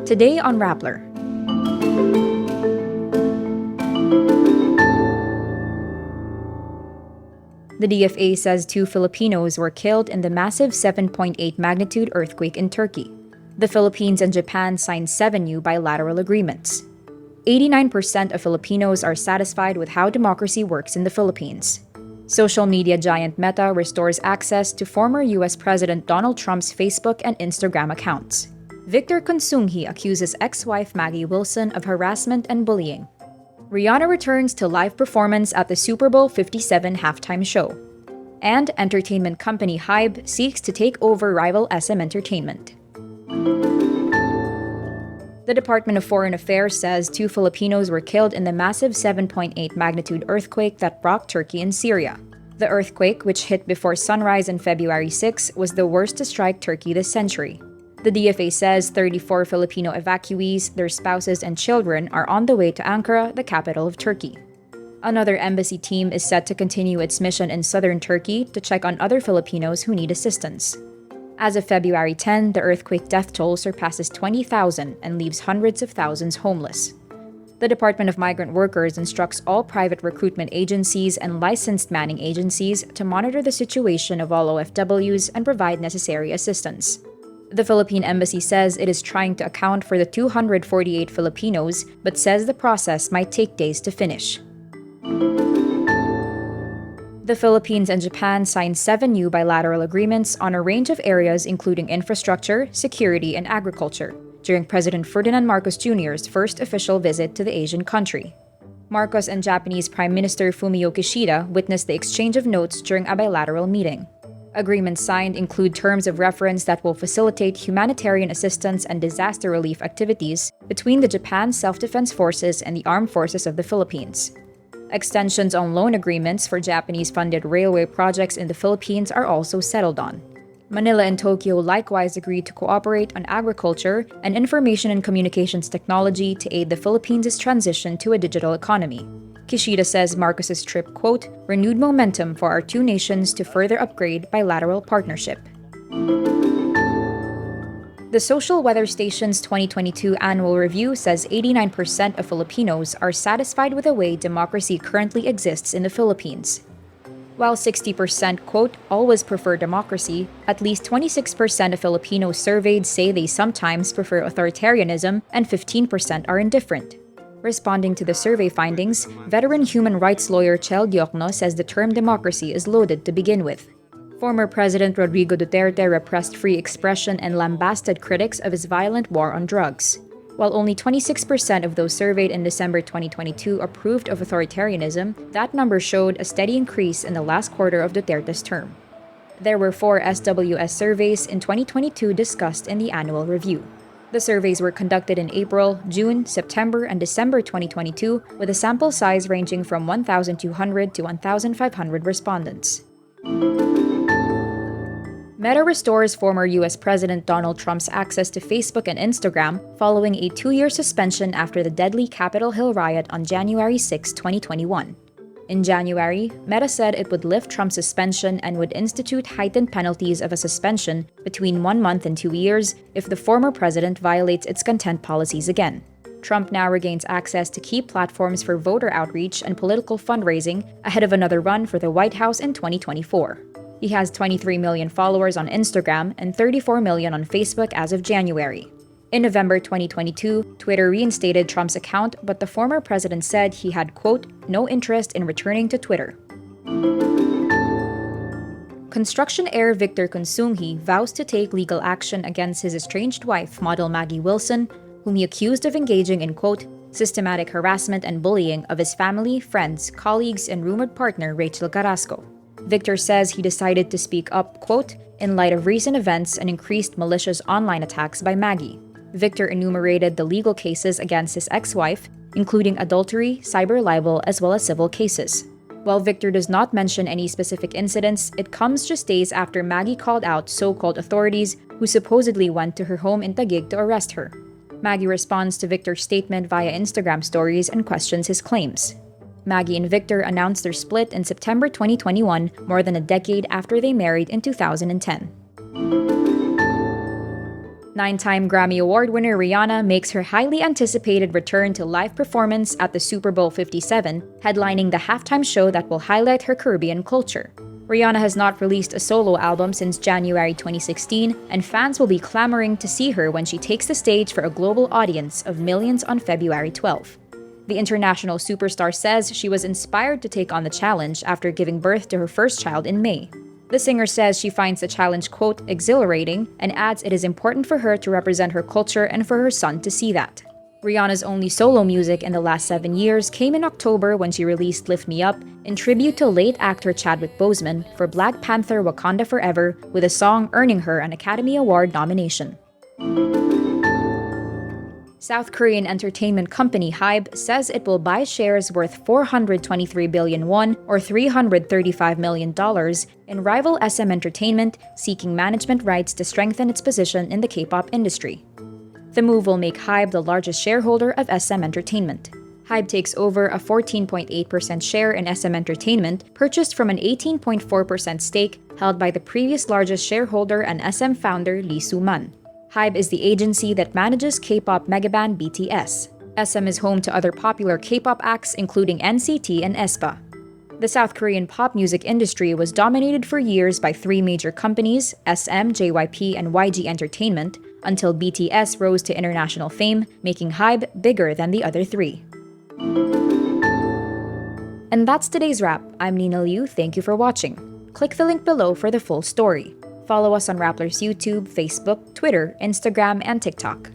Today on Rappler. The DFA says 2 Filipinos were killed in the massive 7.8 magnitude earthquake in Turkey. The Philippines and Japan signed 7 new bilateral agreements. 89% of Filipinos are satisfied with how democracy works in the Philippines. Social media giant Meta restores access to former US President Donald Trump's Facebook and Instagram accounts. Victor Consunji accuses ex-wife Maggie Wilson of harassment and bullying. Rihanna returns to live performance at the Super Bowl 57 halftime show. And entertainment company HYBE seeks to take over rival SM Entertainment. The Department of Foreign Affairs says 2 Filipinos were killed in the massive 7.8 magnitude earthquake that rocked Turkey and Syria. The earthquake, which hit before sunrise on February 6, was the worst to strike Turkey this century. The DFA says 34 Filipino evacuees, their spouses and children are on the way to Ankara, the capital of Turkey. Another embassy team is set to continue its mission in southern Turkey to check on other Filipinos who need assistance. As of February 10, the earthquake death toll surpasses 20,000 and leaves hundreds of thousands homeless. The Department of Migrant Workers instructs all private recruitment agencies and licensed manning agencies to monitor the situation of all OFWs and provide necessary assistance. The Philippine Embassy says it is trying to account for the 248 Filipinos, but says the process might take days to finish. The Philippines and Japan signed 7 new bilateral agreements on a range of areas including infrastructure, security, and agriculture during President Ferdinand Marcos Jr.'s first official visit to the Asian country. Marcos and Japanese Prime Minister Fumio Kishida witnessed the exchange of notes during a bilateral meeting. Agreements signed include terms of reference that will facilitate humanitarian assistance and disaster relief activities between the Japan Self-Defense Forces and the Armed Forces of the Philippines. Extensions on loan agreements for Japanese-funded railway projects in the Philippines are also settled on. Manila and Tokyo likewise agreed to cooperate on agriculture and information and communications technology to aid the Philippines' transition to a digital economy. Kishida says Marcos's trip, quote, renewed momentum for our 2 nations to further upgrade bilateral partnership. The Social Weather Station's 2022 annual review says 89% of Filipinos are satisfied with the way democracy currently exists in the Philippines. While 60%, quote, always prefer democracy, at least 26% of Filipinos surveyed say they sometimes prefer authoritarianism and 15% are indifferent. Responding to the survey findings, veteran human rights lawyer Chel Diokno says the term democracy is loaded to begin with. Former President Rodrigo Duterte repressed free expression and lambasted critics of his violent war on drugs. While only 26% of those surveyed in December 2022 approved of authoritarianism, that number showed a steady increase in the last quarter of Duterte's term. There were 4 SWS surveys in 2022 discussed in the annual review. The surveys were conducted in April, June, September, and December 2022, with a sample size ranging from 1,200 to 1,500 respondents. Meta restores former US President Donald Trump's access to Facebook and Instagram following a 2-year suspension after the deadly Capitol Hill riot on January 6, 2021. In January, Meta said it would lift Trump's suspension and would institute heightened penalties of a suspension between 1 month and 2 years if the former president violates its content policies again. Trump now regains access to key platforms for voter outreach and political fundraising ahead of another run for the White House in 2024. He has 23 million followers on Instagram and 34 million on Facebook as of January. In November 2022, Twitter reinstated Trump's account, but the former president said he had, quote, no interest in returning to Twitter. Construction heir Victor Consunji vows to take legal action against his estranged wife, model Maggie Wilson, whom he accused of engaging in, quote, systematic harassment and bullying of his family, friends, colleagues, and rumored partner Rachel Carrasco. Victor says he decided to speak up, quote, in light of recent events and increased malicious online attacks by Maggie. Victor enumerated the legal cases against his ex-wife, including adultery, cyber libel, as well as civil cases. While Victor does not mention any specific incidents, it comes just days after Maggie called out so-called authorities who supposedly went to her home in Taguig to arrest her. Maggie responds to Victor's statement via Instagram stories and questions his claims. Maggie and Victor announced their split in September 2021, more than a decade after they married in 2010. Nine-time Grammy Award winner Rihanna makes her highly anticipated return to live performance at the Super Bowl 57, headlining the halftime show that will highlight her Caribbean culture. Rihanna has not released a solo album since January 2016, and fans will be clamoring to see her when she takes the stage for a global audience of millions on February 12. The international superstar says she was inspired to take on the challenge after giving birth to her first child in May. The singer says she finds the challenge, quote, exhilarating, and adds it is important for her to represent her culture and for her son to see that. Rihanna's only solo music in the last 7 years came in October when she released Lift Me Up in tribute to late actor Chadwick Boseman for Black Panther Wakanda Forever, with a song earning her an Academy Award nomination. South Korean entertainment company HYBE says it will buy shares worth 423 billion won or $335 million in rival SM Entertainment, seeking management rights to strengthen its position in the K-pop industry. The move will make HYBE the largest shareholder of SM Entertainment. HYBE takes over a 14.8% share in SM Entertainment, purchased from an 18.4% stake held by the previous largest shareholder and SM founder Lee Soo-man. HYBE is the agency that manages K-pop megaband BTS. SM is home to other popular K-pop acts including NCT and aespa. The South Korean pop music industry was dominated for years by three major companies, SM, JYP, and YG Entertainment, until BTS rose to international fame, making HYBE bigger than the other three. And that's today's wrap. I'm Nina Liu, thank you for watching. Click the link below for the full story. Follow us on Rappler's YouTube, Facebook, Twitter, Instagram, and TikTok.